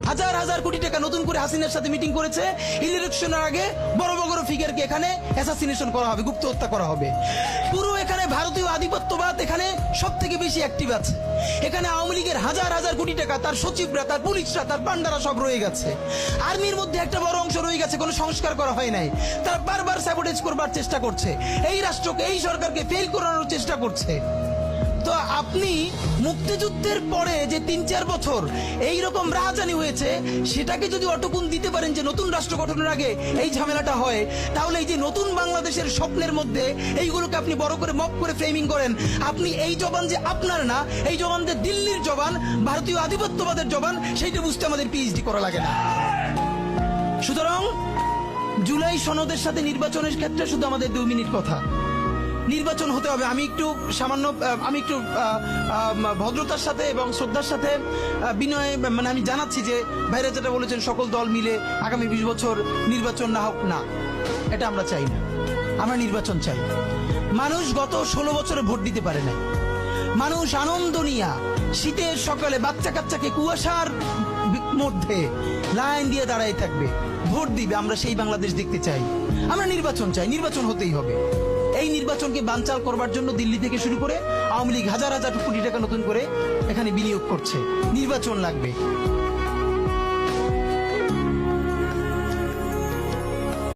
হাজার হাজার কোটি টাকা নতুন করে হাসিনার সাথে মিটিং করেছে। ইলেকশনের আগে বড় বড় ফিগারকে এখানে অ্যাসাসিনেশন করা হবে, গুপ্ত হত্যা করা হবে। পুরো এখানে ভারতীয় আধিপত্যবাদ এখানে সব থেকে বেশি অ্যাক্টিভ আছে। এখানে আওয়ামী লীগের হাজার হাজার কোটি টাকা, তার সচিবরা, তার পুলিশরা, তার পান্ডারা সব রয়ে গেছে। আর্মির মধ্যে একটা বড় অংশ রয়ে গেছে, কোনো সংস্কার করা হয় নাই। তারা বারবার স্যাবোটেজ করবার চেষ্টা করছে, এই রাষ্ট্রকে, এই সরকারকে ফেল করানোর চেষ্টা করছে। তো আপনি মুক্তিযুদ্ধের পরে যে ৩-৪ বছর এইরকম রাহাজানি হয়েছে, সেটাকে যদি অটকুন দিতে পারেন যে নতুন রাষ্ট্র গঠনের আগে এই ঝামেলাটা হয়, তাহলে এই যে নতুন বাংলাদেশের স্বপ্নের মধ্যে এইগুলোকে আপনি বড় করে মপ করে ফ্রেমিং করেন। আপনি এই জবান যে আপনার না, এই জবান যে দিল্লির জবান, ভারতীয় আধিপত্যবাদের জবান, সেইটা বুঝতে আমাদের পিএইচডি করা লাগে না। সুতরাং জুলাই সনদের সাথে নির্বাচনের ক্ষেত্রে শুধু আমাদের 2 মিনিট কথা। নির্বাচন হতে হবে। আমি একটু ভদ্রতার সাথে এবং শ্রদ্ধার সাথে বিনয় আমি জানাচ্ছি যে ভাইরা যেটা বলেছেন, সকল দল মিলে আগামী 20 বছর নির্বাচন না হোক, না, এটা আমরা চাই না। আমরা নির্বাচন চাই। মানুষ গত 16 বছরে ভোট দিতে পারে না। মানুষ আনন্দ নিয়া শীতের সকালে বাচ্চা কাচ্চাকে কুয়াশার মধ্যে লাইন দিয়ে দাঁড়াই থাকবে, ভোট দিবে। আমরা সেই বাংলাদেশ দেখতে চাই। আমরা নির্বাচন চাই, নির্বাচন হতেই হবে। এই নির্বাচনকে বানচাল করবার জন্য দিল্লি থেকে শুরু করে আওয়ামী লীগ হাজার হাজার কোটি টাকা নতুন করে এখানে বিনিয়োগ করছে। নির্বাচন লাগবে।